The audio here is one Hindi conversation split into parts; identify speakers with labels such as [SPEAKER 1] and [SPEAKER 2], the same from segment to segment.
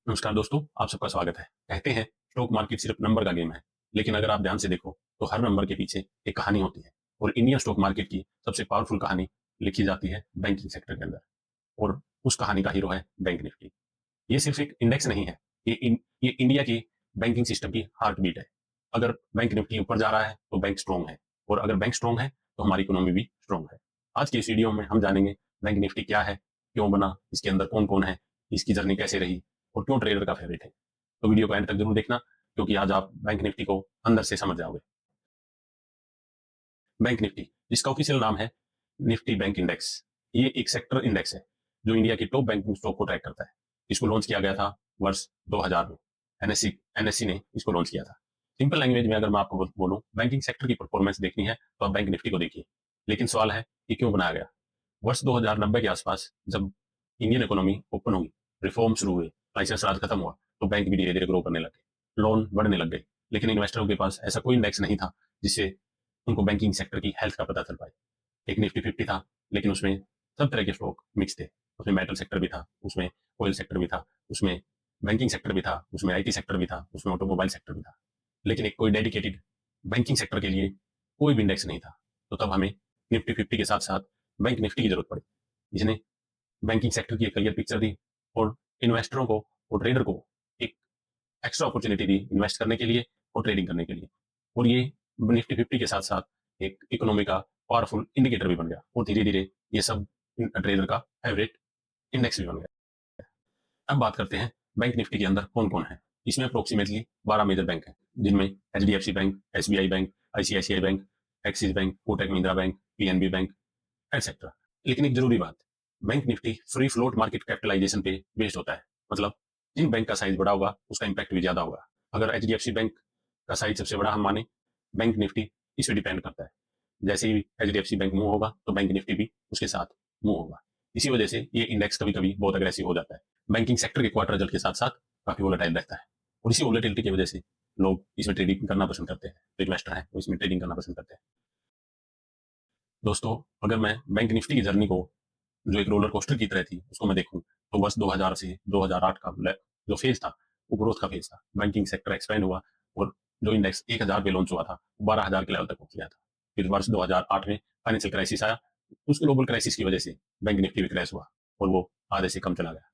[SPEAKER 1] नमस्कार दोस्तों, आप सबका स्वागत है। कहते हैं स्टॉक मार्केट सिर्फ नंबर का गेम है, लेकिन अगर आप ध्यान से देखो तो हर नंबर के पीछे एक कहानी होती है। और इंडियन स्टॉक मार्केट की सबसे पावरफुल कहानी लिखी जाती है बैंकिंग सेक्टर के अंदर। और उस कहानी का हीरो है बैंक निफ्टी। ये सिर्फ एक इंडेक्स नहीं है, ये इंडिया की बैंकिंग सिस्टम की हार्ट बीट है। अगर बैंक निफ्टी ऊपर जा रहा है तो बैंक स्ट्रॉन्ग है, और अगर बैंक स्ट्रॉन्ग है तो हमारी इकोनॉमी भी स्ट्रॉन्ग है। आज के इस वीडियो में हम जानेंगे बैंक निफ्टी क्या है, क्यों बना, इसके अंदर कौन कौन है, इसकी जर्नी कैसे रही और क्यों ट्रेडर का फेवरेट है। तो वीडियो को एंड तक जरूर देखना, क्योंकि आज आप बैंक निफ्टी को अंदर से समझ जाओगे। बैंक निफ्टी, जिसका ऑफिशियल नाम है निफ्टी बैंक इंडेक्स, ये एक सेक्टर इंडेक्स है जो इंडिया की टॉप बैंकिंग स्टॉक को ट्रैक करता है। इसको लॉन्च किया गया था वर्ष 2000 में। एनएससी ने इसको लॉन्च किया था। सिंपल लैंग्वेज में अगर मैं आपको बोलूं, बैंकिंग सेक्टर की परफॉर्मेंस देखनी है तो आप बैंक निफ्टी को देखिए। लेकिन सवाल है कि क्यों बनाया गया। वर्ष 2090 के आसपास जब इंडियन इकोनॉमी ओपन हुई, रिफॉर्म शुरू हुए, लाइसेंस राज खत्म हुआ, तो बैंक भी धीरे धीरे ग्रो करने लगे, लोन बढ़ने लग गए। लेकिन इन्वेस्टरों के पास ऐसा कोई इंडेक्स नहीं था जिससे उनको बैंकिंग सेक्टर की हेल्थ का पता चल पाए। एक निफ्टी 50 था, लेकिन उसमें सब तरह के स्टॉक मिक्स थे। उसमें मेटल सेक्टर भी था, उसमें ऑयल सेक्टर भी था, उसमें बैंकिंग सेक्टर भी था, उसमें आईटी सेक्टर भी था, उसमें ऑटोमोबाइल सेक्टर भी था। लेकिन एक कोई डेडिकेटेड बैंकिंग सेक्टर के लिए कोई भी इंडेक्स नहीं था। तो तब हमें निफ्टी 50 के साथ साथ बैंक निफ्टी की जरूरत पड़ी, जिसने बैंकिंग सेक्टर की एक क्लियर पिक्चर दी और इन्वेस्टरों को और ट्रेडर को एक एक्स्ट्रा अपॉर्चुनिटी दी इन्वेस्ट करने के लिए और ट्रेडिंग करने के लिए। और ये निफ्टी 50 के साथ साथ एक इकोनॉमी का पावरफुल इंडिकेटर भी बन गया, और धीरे धीरे ये सब ट्रेडर का फेवरेट इंडेक्स भी बन गया। अब बात करते हैं बैंक निफ्टी के अंदर कौन कौन है। इसमें अप्रोक्सीमेटली 12 मेजर बैंक हैं, जिनमें HDFC bank, SBI bank, ICICI bank, Axis bank, Kotak Mahindra bank, PNB bank, etcetera. लेकिन एक जरूरी बात, bank Nifty free float market capitalisation पे बेस्ड होता है। मतलब जिन बैंक का साइज बड़ा होगा उसका इंपैक्ट भी ज्यादा होगा। अगर एचडीएफसी बैंक का साइज सबसे बड़ा हम माने, बैंक निफ्टी इस पर डिपेंड करता है। जैसे ही एचडीएफसी बैंक मूव होगा तो बैंक निफ्टी भी उसके साथ मूव होगा। इसी वजह से ये इंडेक्स कभी कभी बहुत अग्रेसिव हो जाता है। बैंकिंग सेक्टर के क्वार्टर रिजल्ट के साथ साथ काफी वोलेटाइल रहता है, और इसी वोलेटिलिटी की वजह से लोग इसमें ट्रेडिंग करना पसंद करते हैं। जो इन्वेस्टर है वो इसमें ट्रेडिंग करना पसंद करते हैं। दोस्तों, अगर मैं बैंक निफ्टी की जर्नी को, जो एक रोलर कोस्टर की तरह थी, उसको मैं देखूं, तो वर्ष 2000 से 2008 का जो फेज था वो ग्रोथ का फेज था। बैंकिंग सेक्टर एक्सपेंड हुआ, और जो इंडेक्स 1000 पे लॉन्च हुआ था वो 12000 के लेवल तक पहुंच गया था। फिर वर्ष 2008 में फाइनेंशियल क्राइसिस आया। उस ग्लोबल क्राइसिस की वजह से बैंक निफ्टी भी क्रैश हुआ और वो आधे से कम चला गया।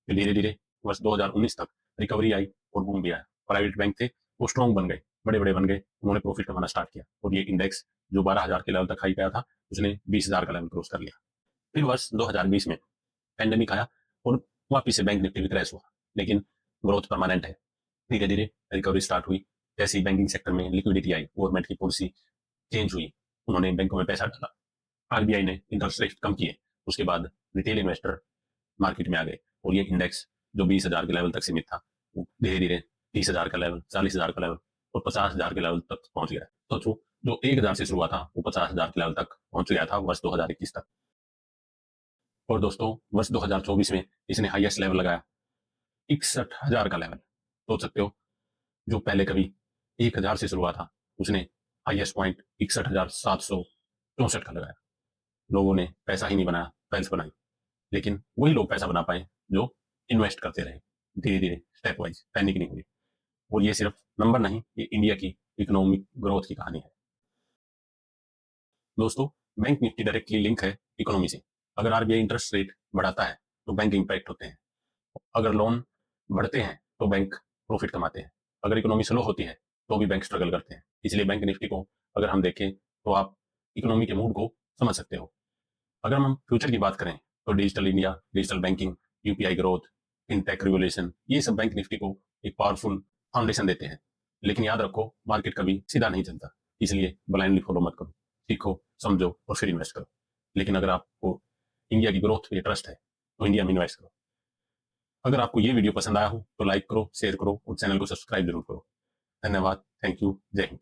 [SPEAKER 1] फिर धीरे धीरे वर्ष 2019 तक रिकवरी आई और बूम भी आया। प्राइवेट बैंक थे वो स्ट्रॉन्ग बन गए, बड़े बड़े बन गए, उन्होंने प्रॉफिट कमाना स्टार्ट किया, और ये इंडेक्स जो 12000 के लेवल तक हाई पाया था उसने 20000 का लेवल क्रॉस कर लिया। फिर वर्ष 2020 में पैंडेमिक आया और वापिस से बैंक निफ्टी भी क्रैश हुआ। लेकिन ग्रोथ परमानेंट है, धीरे धीरे रिकवरी स्टार्ट हुई। जैसे ही बैंकिंग सेक्टर में लिक्विडिटी आई, गवर्नमेंट की पॉलिसी चेंज हुई, उन्होंने बैंकों में पैसा डाला, आरबीआई ने इंटरेस्ट रेट कम किए, उसके बाद रिटेल इन्वेस्टर मार्केट में आ गए, और ये इंडेक्स जो 20000 के लेवल तक सीमित था वो धीरे धीरे 30000 का लेवल, 40000 का लेवल और 50000 के लेवल तक पहुंच गया। तो जो 1000 से शुरू हुआ था वो 50000 के लेवल तक पहुंच गया था वर्ष 2021 तक। और दोस्तों, वर्ष 2024 में इसने हाईएस्ट लेवल लगाया, 61000 का लेवल। सोच सकते हो, जो पहले कभी 1000 से शुरू हुआ था उसने हाईएस्ट पॉइंट 61764 का लगाया। लोगों ने पैसा ही नहीं बनाया, वेल्थ बनाई। लेकिन वही लोग पैसा बना पाए जो इन्वेस्ट करते रहे, धीरे धीरे स्टेप वाइज, पैनिक नहीं हुई। और ये सिर्फ नंबर नहीं, ये इंडिया की इकोनॉमिक ग्रोथ की कहानी है। दोस्तों, बैंक निफ्टी डायरेक्टली लिंक है इकोनॉमी से। अगर आरबीआई इंटरेस्ट रेट बढ़ाता है तो बैंक इंपैक्ट होते हैं, अगर लोन बढ़ते हैं तो बैंक प्रॉफिट कमाते हैं, अगर इकोनॉमी स्लो होती है तो भी बैंक स्ट्रगल करते हैं। इसलिए बैंक निफ्टी को अगर हम देखें तो आप इकोनॉमी के मूड को समझ सकते हो। अगर हम फ्यूचर की बात करें तो digital India, digital banking, UPI growth, fintech revolution, ये सब बैंक निफ्टी को एक पावरफुल फाउंडेशन देते हैं। लेकिन याद रखो, मार्केट कभी सीधा नहीं चलता, इसलिए ब्लाइंडली फॉलो मत करो। सीखो, समझो और फिर इन्वेस्ट करो। लेकिन अगर आपको इंडिया की ग्रोथ पे ट्रस्ट है तो इंडिया में इन्वेस्ट करो। अगर आपको ये वीडियो पसंद आया हो तो लाइक करो, शेयर करो और चैनल को सब्सक्राइब जरूर करो। धन्यवाद, थैंक यू, जय हिंद।